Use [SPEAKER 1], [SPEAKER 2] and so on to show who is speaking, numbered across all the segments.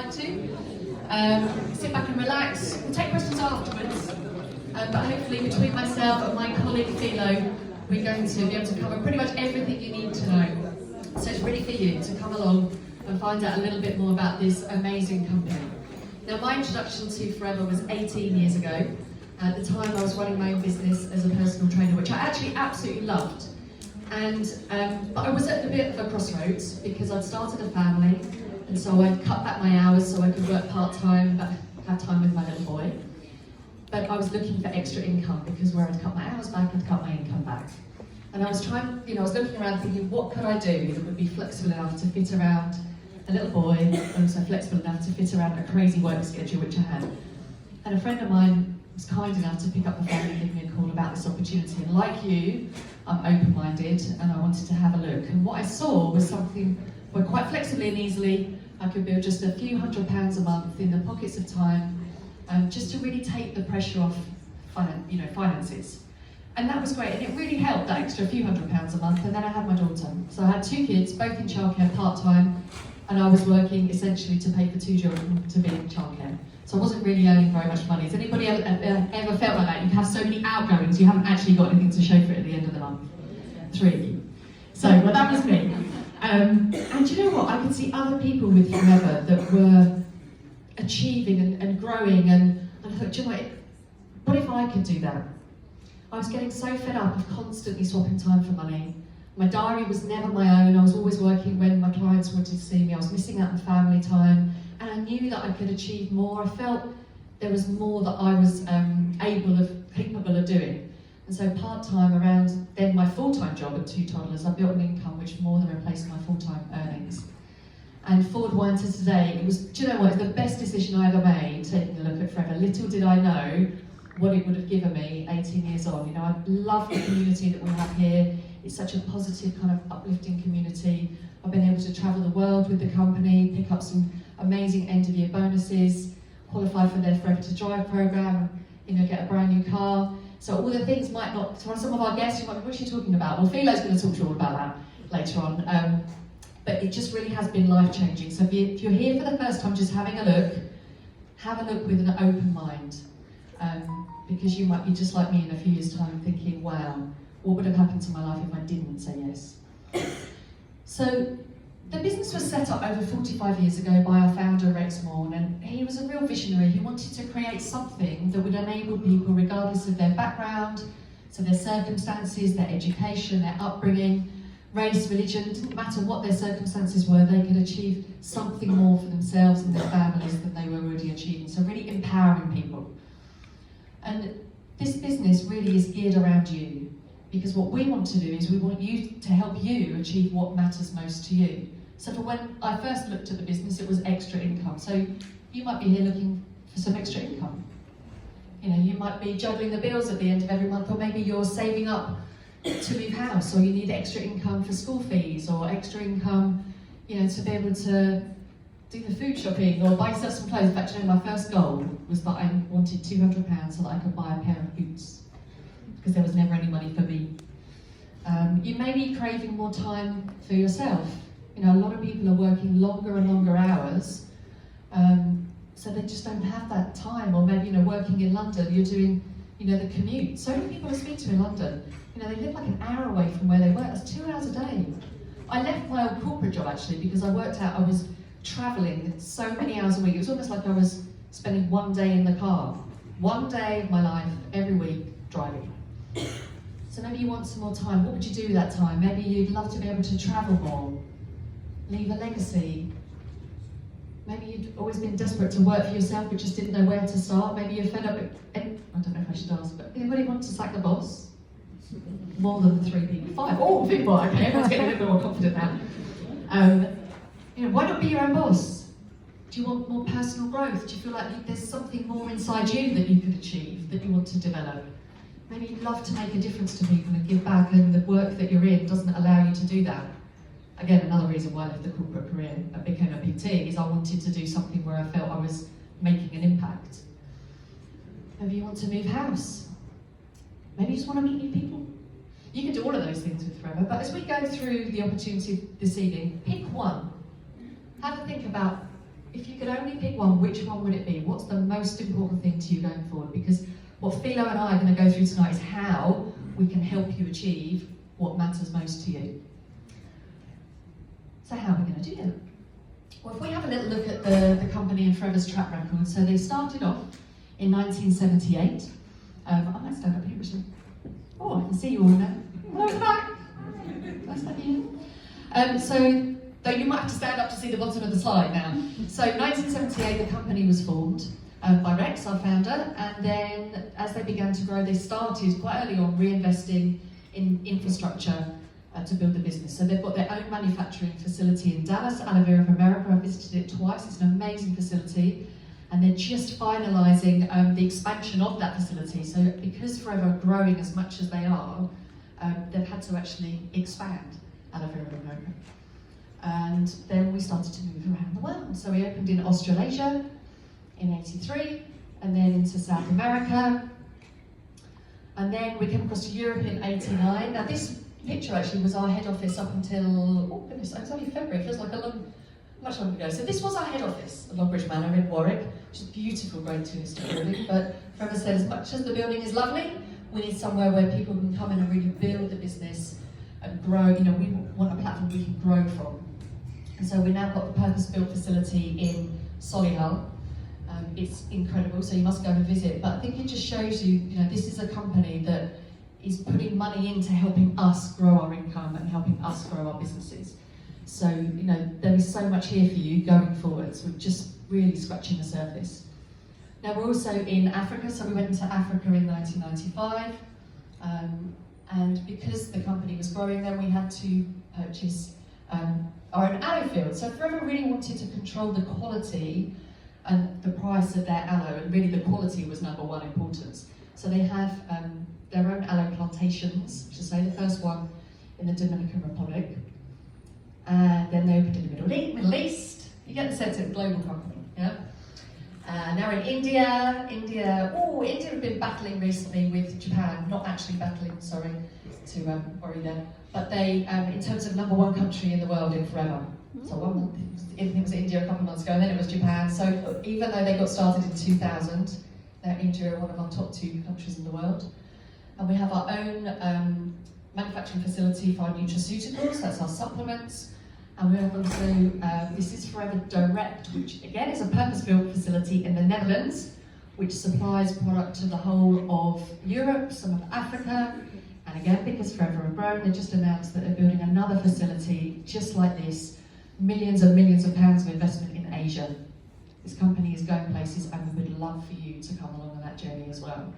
[SPEAKER 1] like to. Sit back and relax. We'll take questions afterwards. But hopefully between myself and my colleague Philo, we're going to be able to cover pretty much everything you need to know. So it's ready for you to come along and find out a little bit more about this amazing company. Now, my introduction to Forever was 18 years ago. At the time, I was running my own business as a personal trainer, which I actually absolutely loved. But I was at a bit of a crossroads because I'd started a family, and so I'd cut back my hours so I could work part-time, but have time with my little boy. But I was looking for extra income because where I'd cut my hours back, I'd cut my income back. And I was trying, I was looking around thinking, what could I do that would be flexible enough to fit around a little boy, and also flexible enough to fit around a crazy work schedule which I had. And a friend of mine was kind enough to pick up the phone and give me a call about this opportunity. And like you, I'm open-minded and I wanted to have a look. And what I saw was something where quite flexibly and easily I could build just a few £100s a month in the pockets of time, just to really take the pressure off finances. And that was great, and it really helped, that extra few £100s a month. And then I had my daughter. So I had 2 kids, both in childcare part-time, and I was working essentially to pay for 2 children to be in childcare. So I wasn't really earning very much money. Has anybody ever felt like that? You have so many outgoings, you haven't actually got anything to show for it at the end of the month? 3 of you. So, well, that was me. And do you know what? I could see other people with Forever that were achieving and growing, and I thought, do you know what if I could do that? I was getting so fed up of constantly swapping time for money. My diary was never my own. I was always working when my clients wanted to see me. I was missing out on family time. And I knew that I could achieve more. I felt there was more that I was capable of doing. And so part-time around then my full-time job at 2 toddlers, I built an income which more than replaced my full-time earnings. And forward wind to today, it was, do you know what, it's the best decision I ever made, taking a look at Forever. Little did I know what it would have given me 18 years on. I love the community that we have here. It's such a positive kind of uplifting community. I've been able to travel the world with the company, pick up some amazing end-of-year bonuses, qualify for their Forever to Drive program, get a brand new car. So all the things might not, for some of our guests, you might be, what's she talking about? Well, Philo's going to talk to you all about that later on. But it just really has been life-changing. So if you're here for the first time, just having a look, have a look with an open mind. Because you might be just like me in a few years' time thinking, wow, what would have happened to my life if I didn't say yes? So the business was set up over 45 years ago by our founder, Rex Morn, and he was a real visionary. He wanted to create something that would enable people, regardless of their background, so their circumstances, their education, their upbringing, race, religion, it didn't matter what their circumstances were, they could achieve something more for themselves and their families than they were already achieving. So really empowering people. And this business really is geared around you, because what we want to do is we want you to help you achieve what matters most to you. So for when I first looked at the business, it was extra income. So you might be here looking for some extra income. You might be juggling the bills at the end of every month, or maybe you're saving up to move house, or you need extra income for school fees, or extra income, to be able to do the food shopping or buy yourself some clothes. In fact, my first goal was that I wanted £200 so that I could buy a pair of boots, because there was never any money for me. You may be craving more time for yourself. A lot of people are working longer and longer hours, so they just don't have that time. Or maybe, working in London, you're doing, the commute. So many people I speak to in London, they live like an hour away from where they work. That's 2 hours a day. I left my old corporate job actually because I worked out I was traveling so many hours a week. It was almost like I was spending 1 day in the car. 1 day of my life every week driving. So maybe you want some more time. What would you do with that time? Maybe you'd love to be able to travel more, leave a legacy. Maybe you'd always been desperate to work for yourself but just didn't know where to start. Maybe you're fed up with, I don't know if I should ask, but anybody want to sack the boss? More than 3 people, 5. Oh, people, okay, everyone's getting a little bit more confident now. Why not be your own boss? Do you want more personal growth? Do you feel like there's something more inside you that you could achieve, that you want to develop? Maybe you'd love to make a difference to people and give back, and the work that you're in doesn't allow you to do that. Again, another reason why I left the corporate career and became a PT is I wanted to do something where I felt I was making an impact. Maybe you want to move house. Maybe you just want to meet new people. You can do all of those things with Forever, but as we go through the opportunity this evening, pick one. Have a think about
[SPEAKER 2] if you could only pick one, which one would it be? What's the most important thing to you going forward? Because what Philo and I are going to go through tonight is how we can help you achieve what matters most to you. So how are we going to do that? Well, if we have a little look at the company and Forever's track record, so they started off in 1978. I might stand up here, Richard. Oh, I can see you all now. Hello at the back. Nice to have you. So, though you might have to stand up to see the bottom of the slide now. So, 1978, the company was formed by Rex, our founder, and then as they began to grow, they started quite early on reinvesting in infrastructure to build the business. So they've got their own manufacturing facility in Dallas, Aloe Vera of America. I've visited it twice. It's an amazing facility. And they're just finalising the expansion of that facility. So because Forever are growing as much as they are, they've had to actually expand Aloe Vera of America. And then we started to move around the world. So we opened in Australasia in '83, and then into South America. And then we came across to Europe in '89. Now this picture actually was our head office up until, oh goodness, it's only February, it feels like much longer ago. So this was our head office at Longbridge Manor in Warwick, which is a beautiful Grade II listed building, but Forever said as much as the building is lovely, we need somewhere where people can come in and really build the business and grow. You know, we want a platform we can grow from. And so we've now got the purpose-built facility in Solihull. It's incredible, so you must go and visit. But I think it just shows you, you know, this is a company that is putting money into helping us grow our income and helping us grow our businesses. So, you know, there is so much here for you going forwards. We're just really scratching the surface. Now we're also in Africa, so we went into Africa in 1995. And because the company was growing then, we had to purchase our own aloe field. So Forever really wanted to control the quality and the price of their aloe, and really the quality was number one importance. So they have their own aloe plantations, which is say the first one in the Dominican Republic. And then they opened in the Middle East. You get the sense of a global company, yeah? Now in India have been battling recently with Japan, not actually battling, sorry, to worry them, but they, in terms of number one country in the world in Forever. So it was India a couple of months ago, and then it was Japan. So even though they got started in 2000, India are one of our top 2 countries in the world. And we have our own manufacturing facility for our nutraceuticals, that's our supplements. And we have also, this is Forever Direct, which again is a purpose-built facility in the Netherlands, which supplies product to the whole of Europe, some of Africa. And again, because Forever have grown, they just announced that they're building another facility just like this, millions and millions of pounds of investment in Asia. This company is going places, and we would love for you to come along on that journey as well.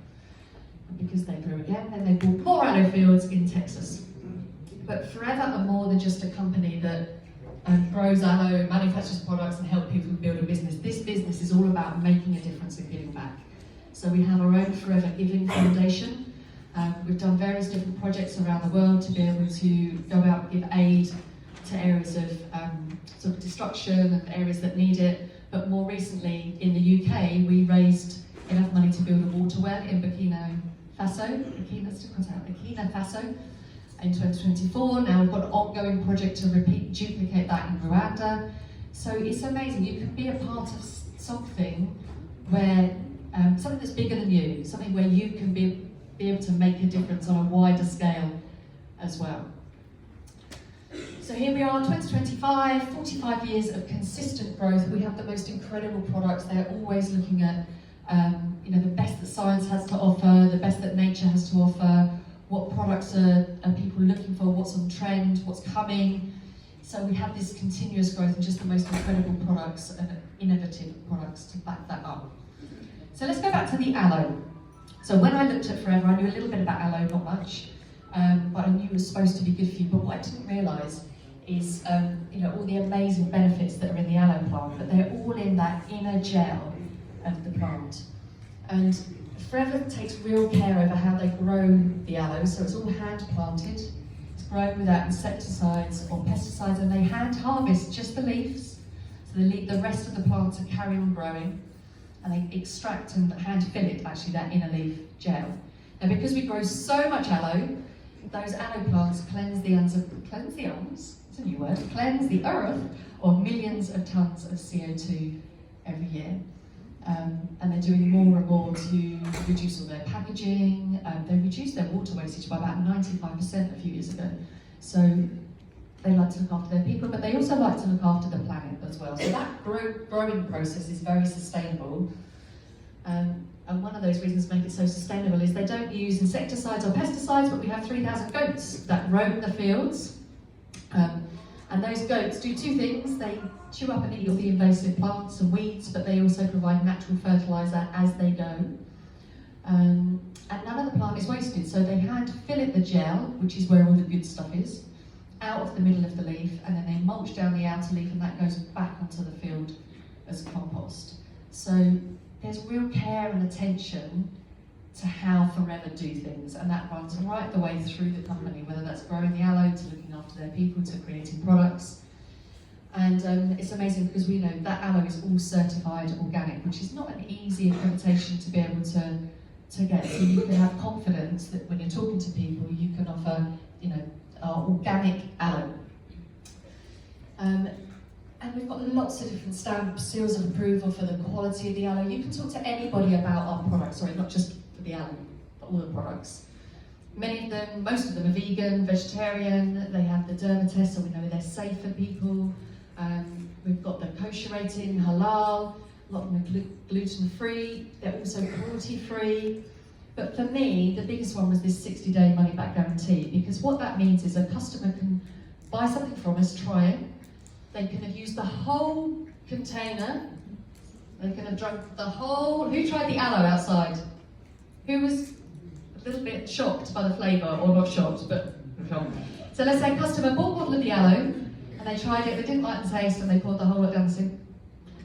[SPEAKER 2] And because they grew again, then they bought more aloe fields in Texas. But Forever are more than just a company that grows aloe, manufactures products, and help people build a business. This business is all about making a difference and giving back. So we have our own Forever Giving Foundation. We've done various different projects around the world to be able to go out and give aid to areas of sort of destruction and areas that need it. But more recently, in the UK, we raised enough money to build a water well in Burkina Faso, in 2024. Now we've got an ongoing project to duplicate that in Rwanda. So it's amazing. You can be a part of something where, something that's bigger than you, something where you can be able to make a difference on a wider scale as well. So here we are, 2025, 45 years of consistent growth. We have the most incredible products. They're always looking at you know, the best that science has to offer, the best that nature has to offer, what products are people looking for, what's on trend, what's coming. So we have this continuous growth and just the most incredible products and innovative products to back that up. So let's go back to the aloe. So when I looked at Forever, I knew a little bit about aloe, not much, but I knew it was supposed to be good for you. But what I didn't realise is you know, all the amazing benefits that are in the aloe plant, but they're all in that inner gel of the plant. And Forever takes real care over how they grow the aloe, so it's all hand planted. It's grown without insecticides or pesticides, and they hand harvest just the leaves, so the rest of the plants are carry on growing, and they extract and hand fillet actually that inner leaf gel. Now because we grow so much aloe, those aloe plants cleanse the earth of millions of tons of CO2 every year. And they're doing more and more to reduce all their packaging. They reduced their water wastage by about 95% a few years ago. So they like to look after their people, but they also like to look after the planet as well. So that growing process is very sustainable. And one of those reasons to make it so sustainable is they don't use insecticides or pesticides, but we have 3,000 goats that roam the fields. And those goats do two things. They chew up and eat all the invasive plants and weeds, but they also provide natural fertiliser as they go. And none of the plant is wasted, so they hand fillet the gel, which is where all the good stuff is, out of the middle of the leaf, and then they mulch down the outer leaf, and that goes back onto the field as compost. So there's real care and attention to how Forever do things, and that runs right the way through the company, whether that's growing the aloe, to looking after their people, to creating products. And it's amazing because we know that aloe is all certified organic, which is not an easy accreditation to be able to get. So you can have confidence that when you're talking to people, you can offer, organic aloe. And we've got lots of different stamp seals of approval for the quality of the aloe. You can talk to anybody about our products, sorry, not just for the aloe, but all the products. Most of them are vegan, vegetarian, they have the derma test, so we know they're safe for people. We've got the kosher rating, halal, a lot of them are gluten-free, they're also cruelty-free. But for me, the biggest one was this 60-day money-back guarantee, because what that means is a customer can buy something from us, try it, they can have used the whole container, they can have drunk the whole... Who tried the aloe outside? Who was a little bit shocked by the flavour, or not shocked, but shocked? So let's say a customer bought a bottle of the aloe, and they tried it, they didn't like the taste, and they poured the whole lot down the sink.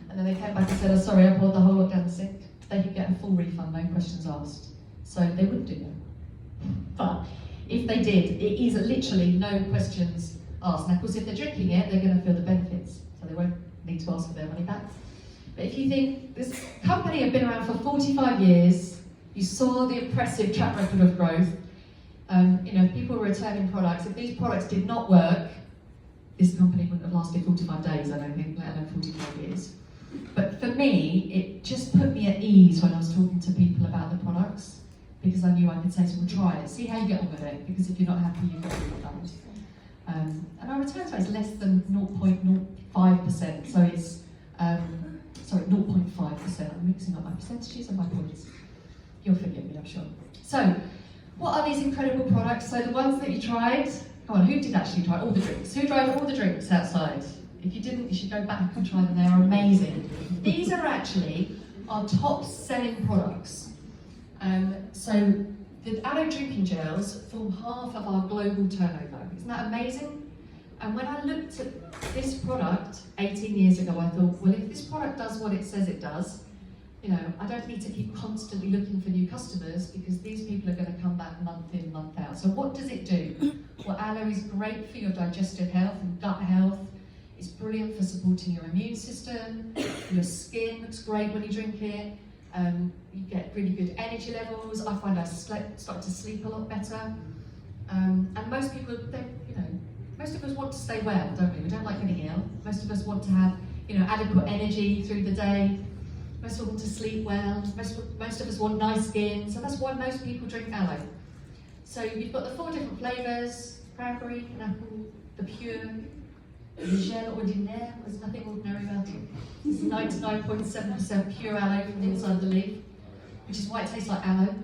[SPEAKER 2] And then they came back and said, oh sorry, I poured the whole lot down the sink. They could get a full refund, no questions asked. So they wouldn't do that. But if they did, it is literally no questions asked. Now of course if they're drinking it, they're going to feel the benefits, so they won't need to ask for their money back. But if you think, this company have been around for 45 years, you saw the impressive track record of growth, people were returning products. If these products did not work, this company wouldn't have lasted 45 days, I don't think, let alone 45 years. But for me, it just put me at ease when I was talking to people about the products, because I knew I could say to them, try it, see how you get on with it, because if you're not happy, you've got to be done. And our return rate is less than 0.05%, so it's, 0.5%. I'm mixing up my percentages and my points. You'll forgive me, I'm sure. So, what are these incredible products? So the ones that you tried, come on, who did actually try all the drinks? Who tried all the drinks outside? If you didn't, you should go back and try them, they are amazing. These are actually our top selling products. So the aloe drinking gels form half of our global turnover. Isn't that amazing? And when I looked at this product 18 years ago, I thought, well, if this product does what it says it does, I don't need to keep constantly looking for new customers, because these people are going to come back month in, month out. So what does it do? Well, aloe is great for your digestive health and gut health. It's brilliant for supporting your immune system. Your skin looks great when you drink it. You get really good energy levels. I find I start to sleep a lot better. And most people, most of us want to stay well, don't we? We don't like getting ill. Most of us want to have, adequate energy through the day. Most of us want to sleep well. Most of us want nice skin. So that's why most people drink aloe. So you've got the 4 different flavours: cranberry, apple, the pure, the gel ordinaire. There's nothing ordinary about it. It's 99.7% pure aloe from the inside of the leaf, which is why it tastes like aloe.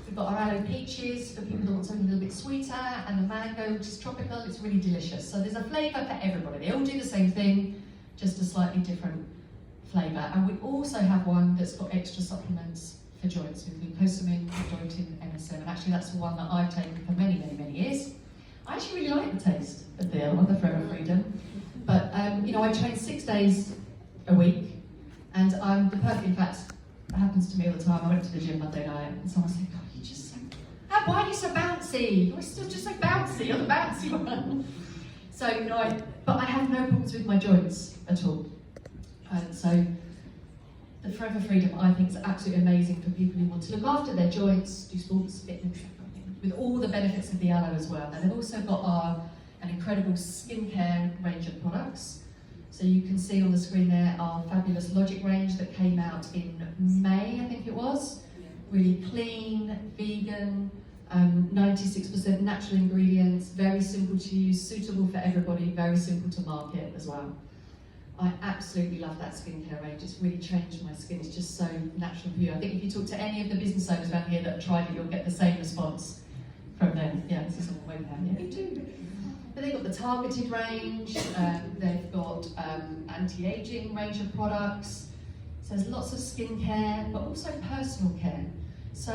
[SPEAKER 2] We've got our aloe peaches for people that want something a little bit sweeter, and the mango, which is tropical. It's really delicious. So there's a flavour for everybody. They all do the same thing, just a slightly different flavour. And we also have one that's got extra supplements for joints with glucosamine, chondroitin, MSM, and actually that's the one that I've taken for many, many, many years. I actually really like the taste of the Forever Freedom, but I train 6 days a week, and I'm the perfect, in fact, it happens to me all the time. I went to the gym Monday night, and someone said, God, you're just so, why are you so bouncy? You're still just so bouncy, you're the bouncy one. So, but I have no problems with my joints at all. And so, the Forever Freedom, I think, is absolutely amazing for people who want to look after their joints, do sports, fitness, that kind of thing, with all the benefits of the aloe as well. And they've also got an incredible skincare range of products. So you can see on the screen there our fabulous Logic range that came out in May, I think it was. Really clean, vegan, 96% natural ingredients, very simple to use, suitable for everybody, very simple to market as well. I absolutely love that skincare range. It's really changed my skin. It's just so natural and pure. I think if you talk to any of the business owners around here that have tried it, you'll get the same response from them. Yeah, this is all way down here. You do. But they've got the targeted range, they've got anti-aging range of products. So there's lots of skincare, but also personal care. So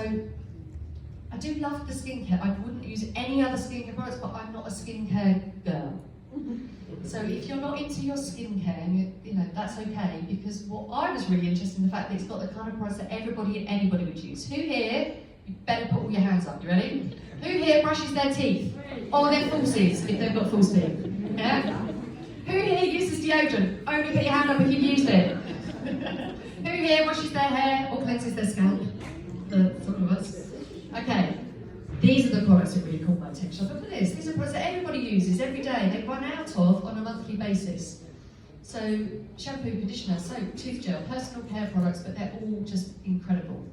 [SPEAKER 2] I do love the skincare. I wouldn't use any other skincare products, but I'm not a skincare girl. So if you're not into your skincare, you know, that's okay, because what I was really interested in the fact that it's got the kind of products that everybody and anybody would use. Who here, you better put all your hands up, you ready? Who here brushes their teeth? Or their falsies, if they've got false teeth? Yeah? Who here uses deodorant? Only put your hand up if you've used it. Who here washes their hair or cleanses their scalp? The sort of us. Okay. These are the products that really caught my attention. Look at this. These are products that everybody uses every day. They run out of on a monthly basis. So shampoo, conditioner, soap, tooth gel, personal care products, but they're all just incredible.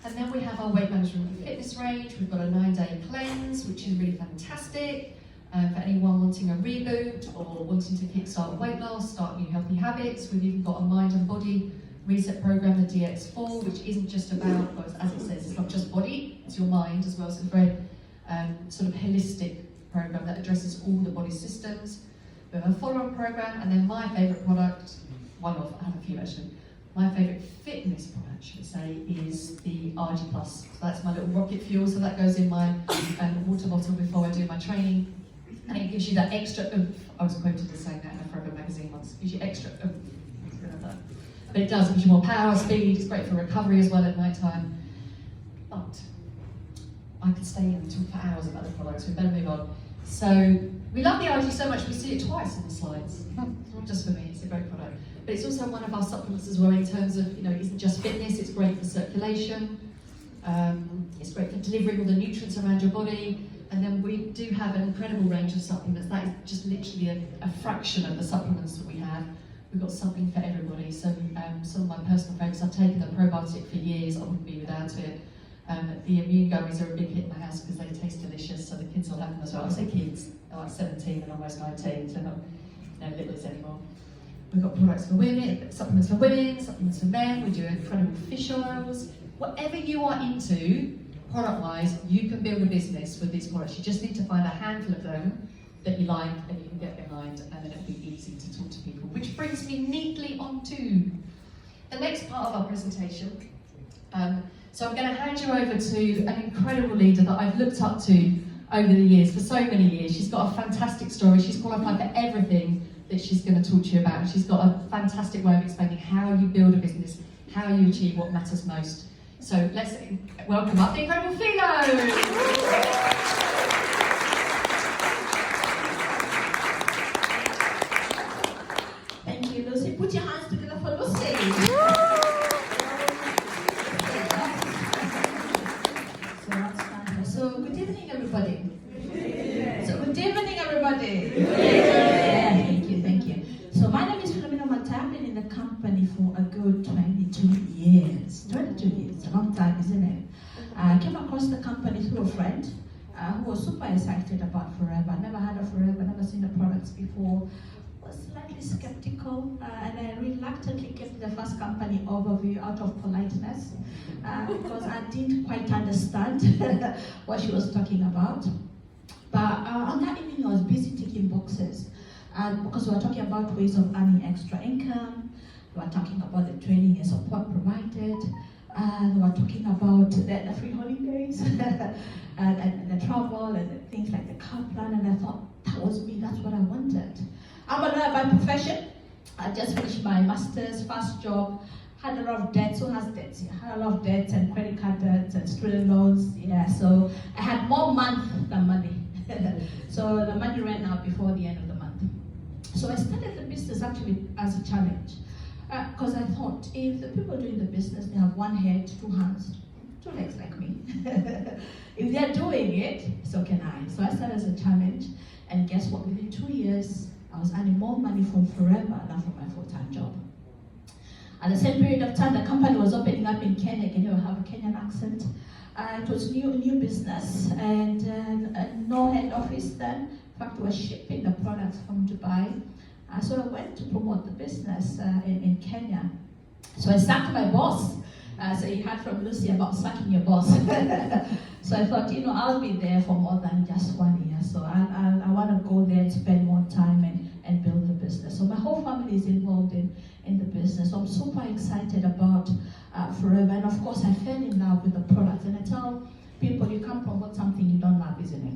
[SPEAKER 2] And then we have our weight management and fitness range. We've got a 9-day cleanse, which is really fantastic for anyone wanting a reboot or wanting to kickstart weight loss, start new healthy habits. We've even got a mind and body reset program, the DX4, which isn't just about, well, as it says, it's not just body, it's your mind as well. So it's a very sort of holistic program that addresses all the body systems. We have a follow-on program, and then my favourite product, one of, I have a few actually, my favourite fitness product, should I say, is the RG Plus. So that's my little rocket fuel, so that goes in my water bottle before I do my training. And it gives you that extra oomph. I was quoted as saying that in a Forever magazine once. It gives you extra oomph. But it does, it gives you more power, speed, it's great for recovery as well at night time. But I could stay and talk for hours about the products, we better move on. So we love the RG so much we see it twice in the slides. Not just for me, it's a great product. But it's also one of our supplements as well in terms of, you know, it isn't just fitness, it's great for circulation, it's great for delivering all the nutrients around your body. And then we do have an incredible range of supplements. That is just literally a fraction of the supplements that we have. We've got something for everybody. So some of my personal favourites, I've taken the probiotic for years, I wouldn't be without it. The immune gummies are a big hit in my house because they taste delicious, so the kids will have them as well. I say kids, they're like 17 and almost 19, so not littlers anymore. We've got products for women, supplements for women, supplements for men, we do incredible fish oils. Whatever you are into, product-wise, you can build a business with these products. You just need to find a handful of them that you like and you can get behind, and then it'll be easy to talk to people. Which brings me neatly onto the next part of our presentation. So I'm going to hand you over to an incredible leader that I've looked up to over the years, for so many years. She's got a fantastic story. She's qualified for everything that she's going to talk to you about. She's got a fantastic way of explaining how you build a business, how you achieve what matters most. So let's welcome up the incredible Philo!
[SPEAKER 3] Thank you, Lucy. Put your hands together for Lucy. So good evening, everybody. So good evening, everybody. Yeah, thank you. So my name is Philomena Mata. I've been in the company for a good 22 years. 22 years, a long time, isn't it? I came across the company through a friend who was super excited about Forever. Never heard of Forever, never seen the products before. Was slightly skeptical, and I reluctantly gave the first company overview out of politeness because I didn't quite understand what she was talking about. But on that evening, I was busy ticking boxes because we were talking about ways of earning extra income. We were talking about the training and support provided. And we were talking about the free holidays and the travel and the things like the car plan. And I thought, that was me, that's what I wanted. I'm a lawyer by profession. I just finished my master's, first job. Had a lot of debts. Who has debts? I had a lot of debts and credit card debts and student loans. Yeah, so I had more month than money. So the money ran out before the end of the month. So I started the business actually as a challenge. Because I thought, if the people doing the business, they have one head, two hands, two legs like me. If they're doing it, so can I. So I started as a challenge, and guess what? Within 2 years, I was earning more money from Forever than from my full-time job. At the same period of time, the company was opening up in Kenya. Again, you have a Kenyan accent. It was new business and no head office then. In fact, we were shipping the products from Dubai. So I went to promote the business in Kenya. So I sacked my boss. So you heard from Lucy about sacking your boss. So I thought, I'll be there for more than just 1 year. So I want to go there and spend more time and build the business. So my whole family is involved in the business. So I'm super excited about Forever. And of course, I fell in love with the product. And I tell people, you can't promote something you don't love, isn't it?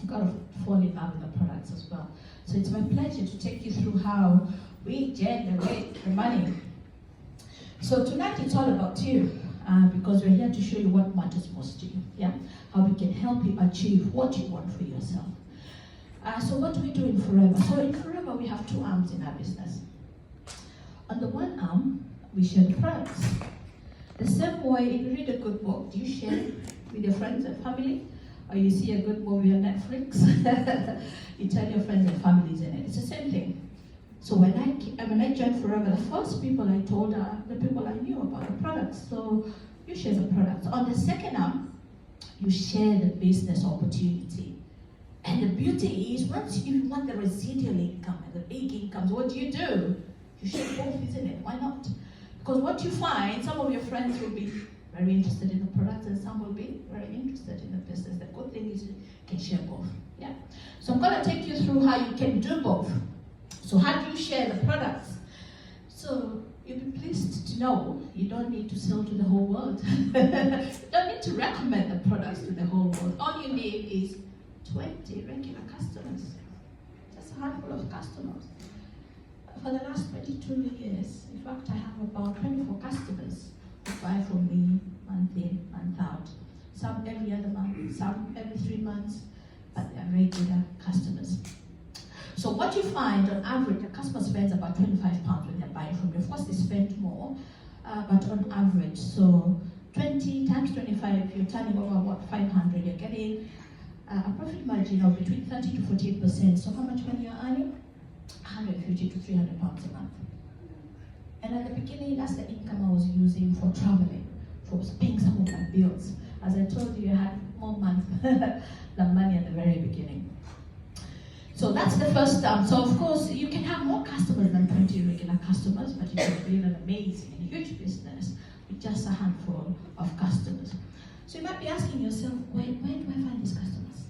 [SPEAKER 3] You've got to fall in love with the products as well. So it's my pleasure to take you through how we generate the money. So tonight it's all about you, because we're here to show you what matters most to you, yeah? How we can help you achieve what you want for yourself. So what do we do in Forever? So in Forever we have two arms in our business. On the one arm, we share the products. The same way, if you read a good book, do you share it with your friends and family? Or you see a good movie on Netflix, you tell your friends and families in it. It's the same thing. So when I joined Forever, the first people I told are the people I knew about the products. So you share the products. On the second arm, you share the business opportunity. And the beauty is, once you want the residual income and the big incomes, what do? You share both, isn't it? Why not? Because what you find, some of your friends will be very interested in the products and some will be very interested in the business. The good thing is you can share both. Yeah. So I'm going to take you through how you can do both. So how do you share the products? So you'll be pleased to know you don't need to sell to the whole world. You don't need to recommend the products to the whole world. All you need is 20 regular customers. Just a handful of customers. For the last 22 years, in fact, I have about 24 customers who buy from me month in, month out. Some every other month, some every 3 months, but they are regular customers. So what you find on average, a customer spends about £25 when they're buying from you. Of course, they spend more, but on average, so 20 times 25, you're turning over what, 500. You're getting a profit margin of between 30 to 48%. So how much money you're earning? 150 to 300 pounds a month. And at the beginning, that's the income I was using for traveling, for paying some of my bills. As I told you, I had more money than money at the very beginning. So that's the first term. So of course, you can have more customers than 20 regular customers, but you can build an amazing and huge business with just a handful of customers. So you might be asking yourself, where do I find these customers?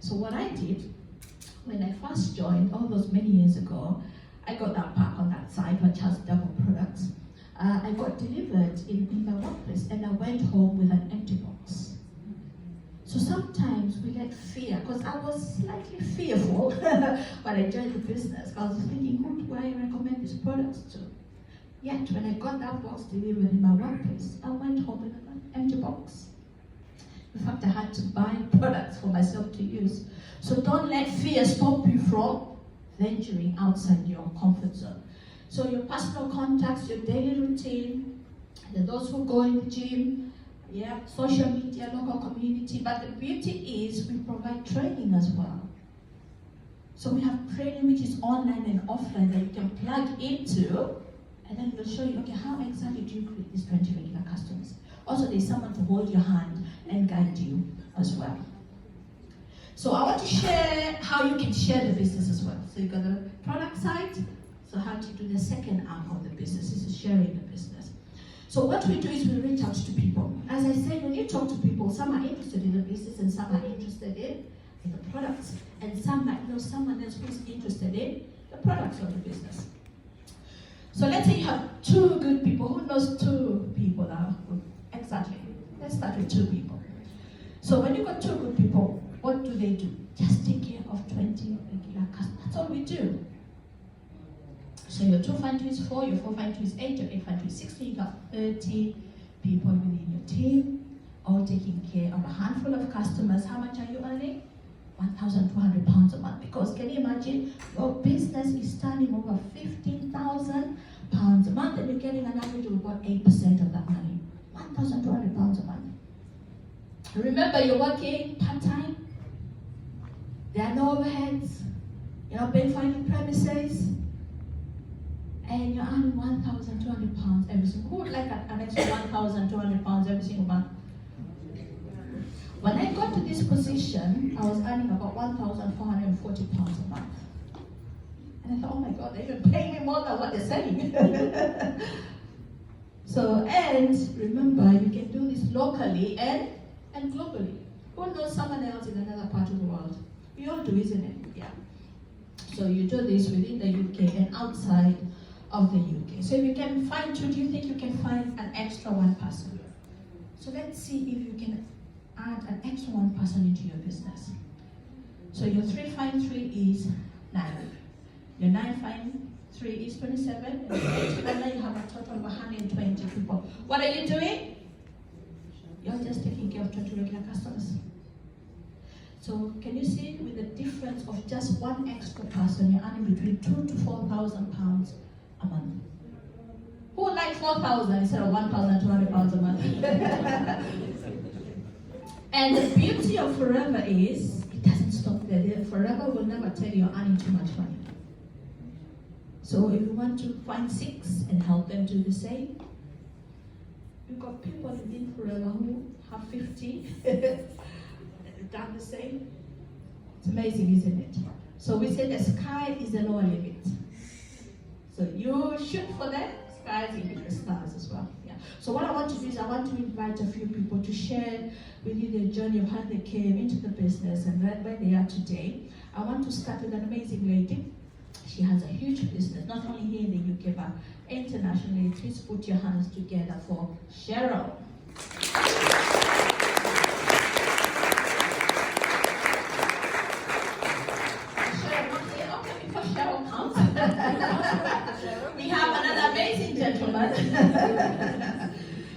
[SPEAKER 3] So what I did, when I first joined, all those many years ago, I got that pack on that site, which has double products. I got delivered in my workplace, and I went home with an empty box. So sometimes we get fear, because I was slightly fearful when I joined the business. I was thinking, who do I recommend these products to? Yet when I got that box delivered in my workplace, I went home with an empty box. In fact, I had to buy products for myself to use. So don't let fear stop you from venturing outside your comfort zone. So your personal contacts, your daily routine, those who go in the gym, yeah, social media, local community. But the beauty is we provide training as well. So we have training which is online and offline that you can plug into, and then we'll show you, okay, how exactly do you create these 20 regular customers? Also, there's someone to hold your hand and guide you as well. So I want to share how you can share the business as well. So you've got the product side. So how do you do the second arm of the business? This is sharing the business. So what we do is we reach out to people. As I said, when you talk to people, some are interested in the business and some are interested in the products. And some might know someone else who's interested in the products of the business. So let's say you have two good people. Who knows two people now? Exactly. Let's start with two people. So when you've got two good people, what do? Just take care of 20 regular customers. That's all we do. So your 2 find 2 is 4, your 4 find 2 is 8, your 8 find 2 is 16. You've got 30 people within your team, all taking care of a handful of customers. How much are you earning? £1,200 a month. Because can you imagine, your business is turning over £15,000 a month, and you're getting an average of about 8% of that money. £1,200 a month. Remember, you're working part-time. There are no overheads. paying finding premises, and you're earning £1,200 every single. Who would like an extra £1,200 every single month? When I got to this position, I was earning about £1,440 a month. And I thought, oh my God, they're even paying me more than what they're saying. So, and remember, you can do this locally and globally. Who knows someone else in another part of the world? We all do, isn't it? Yeah. So you do this within the UK and outside of the UK. So if you can find two, do you think you can find an extra one person? So let's see if you can add an extra one person into your business. So your 3 find 3 is 9. Your 9 find 3 is 27. And now you have a total of 120 people. What are you doing? You're just taking care of 20 regular customers. So can you see with the difference of just one extra person, you're earning between £2,000 to £4,000 a month. Who would like 4,000 instead of £1,200 a month? And the beauty of Forever is, it doesn't stop there. Forever will never tell you you're earning too much money. So if you want to find 6 and help them do the same, we've got people within Forever who have 50 done the same. It's amazing, isn't it? So we say the sky is the lower limit. So you shoot for the skies, you hit the stars as well. Yeah. So what I want to do is I want to invite a few people to share with you their journey of how they came into the business and where they are today. I want to start with an amazing lady. She has a huge business, not only here in the UK, but internationally. Please put your hands together for Cheryl. Okay, before Cheryl comes, we have another amazing gentleman.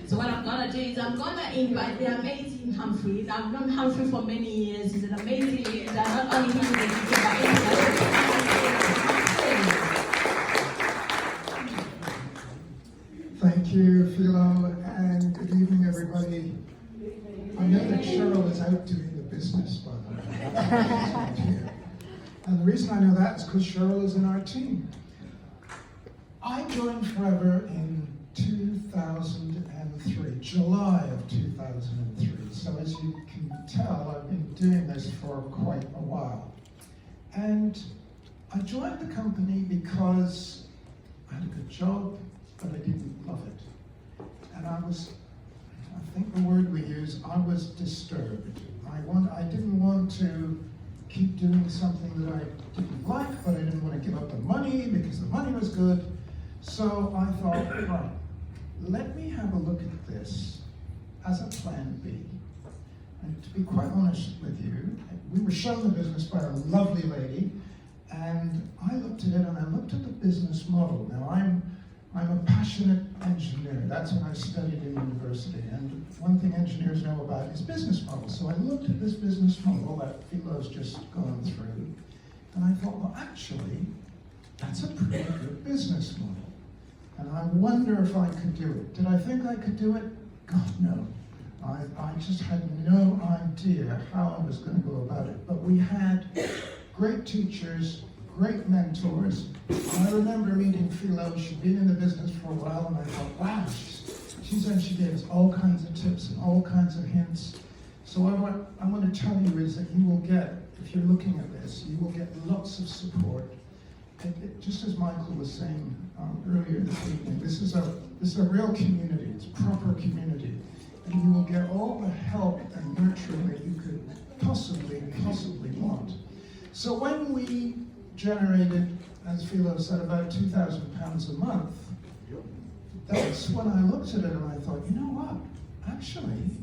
[SPEAKER 3] So what I'm going to do is I'm going to invite the amazing Humphrey. I've known Humphrey for many years. He's an amazing leader, not only here in the UK, but internationally.
[SPEAKER 4] Thank you, Philo, and good evening, everybody. I know that Cheryl is out doing the business, by the way. And the reason I know that is because Cheryl is in our team. I joined Forever in 2003, July of 2003. So as you can tell, I've been doing this for quite a while. And I joined the company because I had a good job, but I didn't love it. And I think the word we use, I was disturbed. I didn't want to keep doing something that I didn't like, but I didn't want to give up the money because the money was good. So I thought, right, let me have a look at this as a plan B. And to be quite honest with you, we were shown the business by a lovely lady, and I looked at it and I looked at the business model. Now I'm a passionate engineer. That's what I studied in university. And one thing engineers know about is business models. So I looked at this business model that Philo's just gone through, and I thought, well, actually, that's a pretty good business model. And I wonder if I could do it. Did I think I could do it? God, no. I just had no idea how I was going to go about it. But we had great teachers, great mentors. I remember meeting Philo. She'd been in the business for a while, and I thought, wow, she gave us all kinds of tips and all kinds of hints. So what I want to tell you is that you will get, if you're looking at this, you will get lots of support. Just as Michael was saying earlier this evening, this is a real community. It's a proper community. And you will get all the help and nurturing that you could possibly want. So when we generated, as Philo said, about £2,000 a month, that's when I looked at it and I thought, you know what? Actually,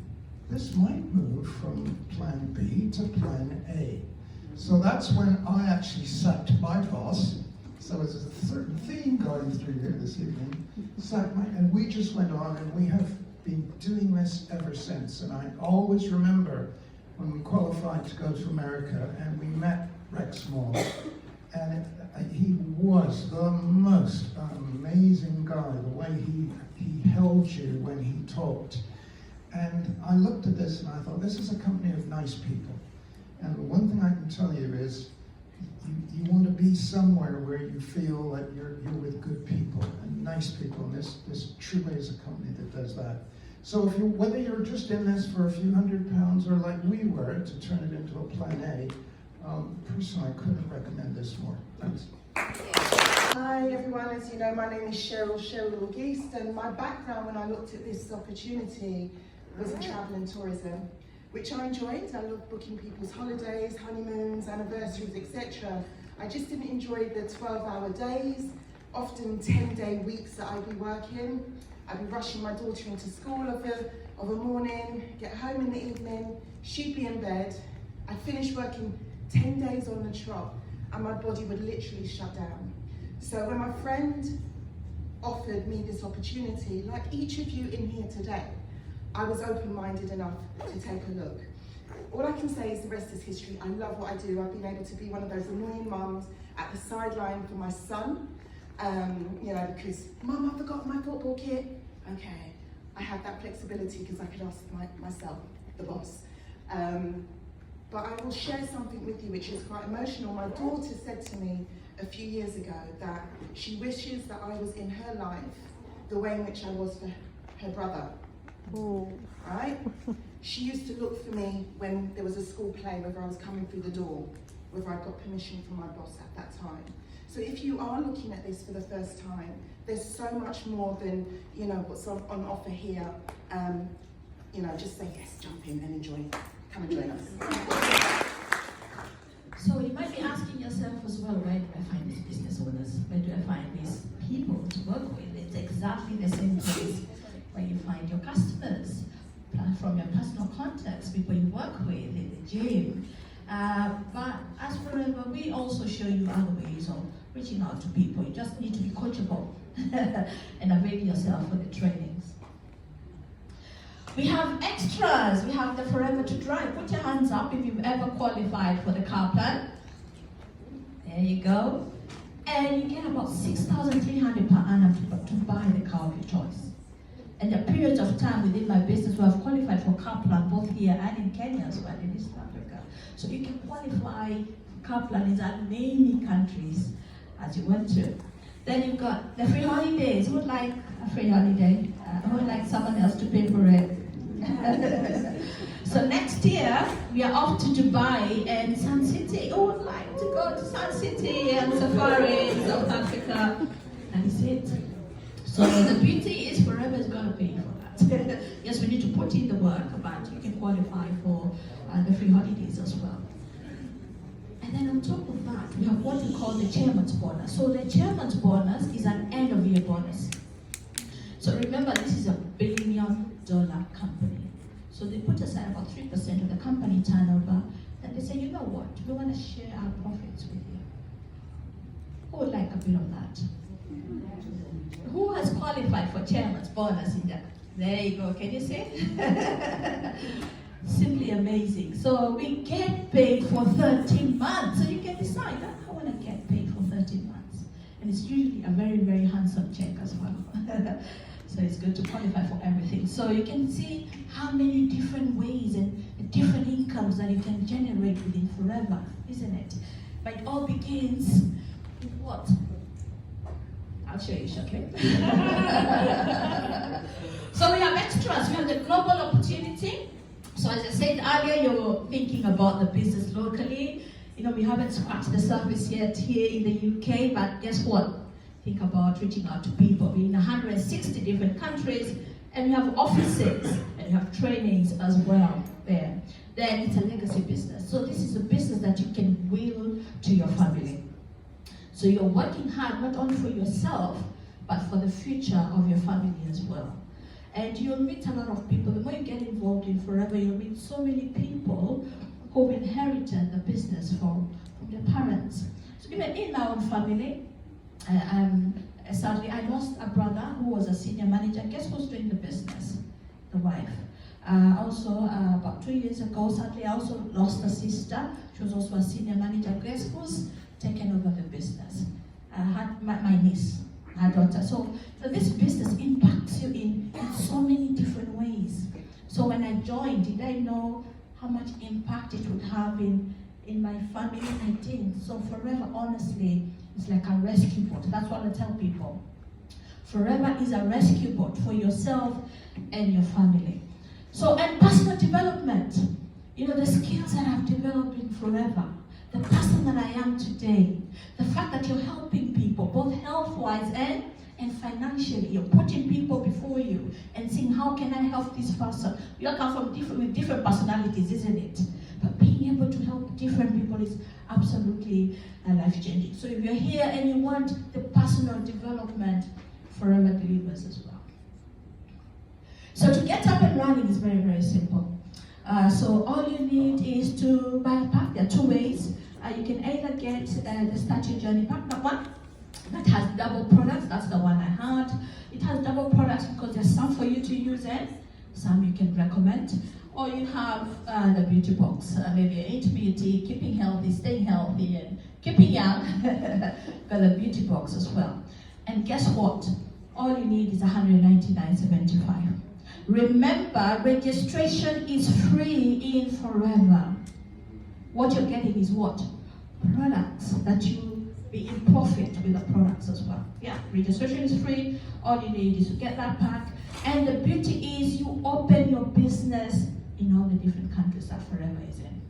[SPEAKER 4] this might move from plan B to plan A. So that's when I actually sacked my boss. So there's a certain theme going through here this evening. And we just went on, and we have been doing this ever since. And I always remember when we qualified to go to America and we met Rex Moore. And he was the most amazing guy, the way he held you when he talked. And I looked at this and I thought, this is a company of nice people. And the one thing I can tell you is, you want to be somewhere where you feel that you're with good people and nice people, and this truly is a company that does that. So if whether you're just in this for a few £100 or like we were to turn it into a plan A, personally I couldn't recommend this more. Thanks.
[SPEAKER 5] Hi everyone, as you know, my name is Cheryl August, and my background when I looked at this opportunity was in travel and tourism, which I enjoyed. I love booking people's holidays, honeymoons, anniversaries, etc. I just didn't enjoy the 12-hour days, often 10-day weeks that I'd be working. I'd be rushing my daughter into school of a morning, get home in the evening, she'd be in bed. I'd finish working 10 days on the trot, and my body would literally shut down. So when my friend offered me this opportunity, like each of you in here today, I was open-minded enough to take a look. All I can say is the rest is history. I love what I do. I've been able to be one of those annoying mums at the sideline for my son, because, Mum, I forgot my football kit. Okay, I had that flexibility because I could ask myself, the boss. But I will share something with you which is quite emotional. My daughter said to me a few years ago that she wishes that I was in her life the way in which I was for her brother.
[SPEAKER 6] Oh.
[SPEAKER 5] Right? She used to look for me when there was a school play, whether I was coming through the door, whether I got permission from my boss at that time. So if you are looking at this for the first time, there's so much more than, what's on offer here. Just say yes, jump in and enjoy. Come and join us.
[SPEAKER 3] So you might be asking yourself as well, where do I find these business owners? Where do I find these people to work with? It's exactly the same place where you find your customers, from your personal contacts, people you work with in the gym. But as Forever, we also show you other ways of reaching out to people. You just need to be coachable and avail yourself for the trainings. We have extras. We have the Forever to Drive. Put your hands up if you've ever qualified for the car plan. There you go. And you get about $6,300 per annum to buy the car of your choice. And the periods of time within my business where I've qualified for car plan, both here and in Kenya as well, in East Africa. So you can qualify for car plan in as many countries as you want to. Then you've got the free holidays. Who would like a free holiday? Who would like someone else to pay for it? So next year, we are off to Dubai and Sun City. Who would like to go to Sun City and safari in South Africa? And that's it. So the beauty is Forever is going to pay for that. Yes, we need to put in the work, but you can qualify for the free holidays as well. And then on top of that, we have what we call the chairman's bonus. So the chairman's bonus is an end-of-year bonus. So remember, this is a $1 billion company. So they put aside about 3% of the company turnover, and they say, you know what, we want to share our profits with you. Who would like a bit of that? Who has qualified for chairman's bonus in that? There you go, can you see? Simply amazing. So we get paid for 13 months. So you can decide, I want to get paid for 13 months. And it's usually a very, very handsome check as well. So it's good to qualify for everything. So you can see how many different ways and different incomes that you can generate within Forever, isn't it? But it all begins with what? I'll show you shortly. So we have extras. We have the global opportunity. So as I said earlier, you're thinking about the business locally. We haven't scratched the surface yet here in the UK, but guess what? Think about reaching out to people. We're in 160 different countries, and we have offices, and we have trainings as well there. Then it's a legacy business. So this is a business that you can will to your family. So you're working hard not only for yourself, but for the future of your family as well. And you'll meet a lot of people. The more you get involved in Forever, you'll meet so many people who've inherited the business from their parents. So even in my own family, sadly, I lost a brother who was a senior manager. Guess who's doing the business? The wife. Also, about 2 years ago, sadly, I also lost a sister. She was also a senior manager. Guess who's taken over the business? My niece, her daughter. So this business impacts you in so many different ways. So when I joined, did I know how much impact it would have in in my family, I didn't. So Forever, honestly, is like a rescue boat. That's what I tell people. Forever is a rescue boat for yourself and your family. So, and personal development. You know, the skills that I've developed in Forever, the person that I am today, the fact that you're helping people, both health-wise and financially. You're putting people before you and saying, how can I help this person? We all come from with different personalities, isn't it? But being able to help different people is absolutely life-changing. So if you're here and you want the personal development, Forever delivers as well. So to get up and running is very, very simple. So all you need is to buy a pack. There are two ways. You can either get the Start Your Journey pack, that one, that has double products. That's the one I had. It has double products because there's some for you to use and some you can recommend. Or you have the beauty box, maybe Ain't Beauty, keeping healthy, staying healthy, and keeping young. Got the beauty box as well. And guess what? All you need is $199.75. Remember, registration is free in Forever. What you're getting is what? Products that you be in profit with the products as well. Yeah, registration is free. All you need is to get that pack. And the beauty is you open your business in all the different countries that Forever is in.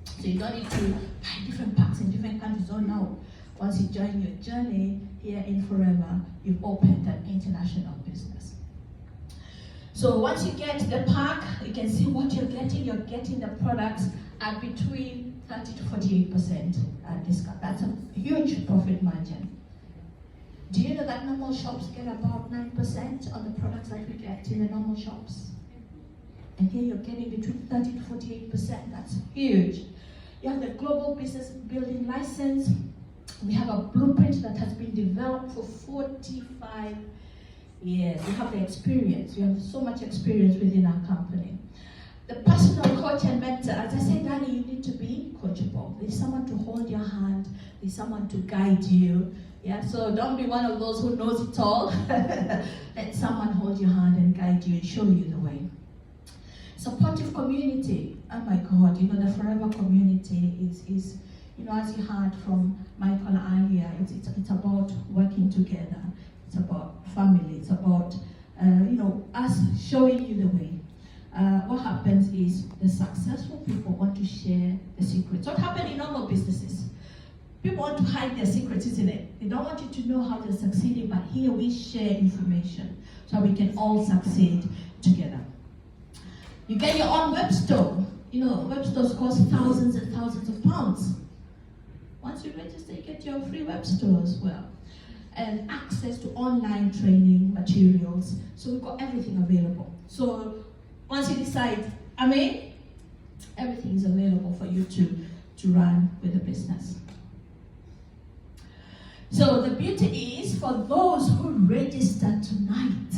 [SPEAKER 3] So you don't need to buy different packs in different countries. Oh no. Once you join your journey here in Forever, you've opened an international business. So once you get the pack, you can see what you're getting. You're getting the products at between 30 to 48% discount. That's a huge profit margin. Do you know that normal shops get about 9% on the products that we get in the normal shops? And here you're getting between 30 to 48%. That's huge. You have the Global Business Building License. We have a blueprint that has been developed for 45 years. We have the experience. We have so much experience within our company. The personal coach and mentor, as I said, Danny, you need to be coachable. There's someone to hold your hand. There's someone to guide you. Yeah, so don't be one of those who knows it all. Let someone hold your hand and guide you and show you the way. Supportive community. Oh my God, you know, the Forever community is you know, as you heard from Michael earlier, it's about working together. It's about family. It's about, you know, us showing you the way. What happens is the successful people want to share the secrets. What happened in normal businesses? People want to hide their secrets, isn't it? They don't want you to know how they're succeeding, but here we share information so we can all succeed together. You get your own web store. You know, web stores cost thousands and thousands of pounds. Once you register, you get your free web store as well. And access to online training materials. So we've got everything available. So once you decide, everything is available for you to run with a business. So the beauty is for those who register tonight,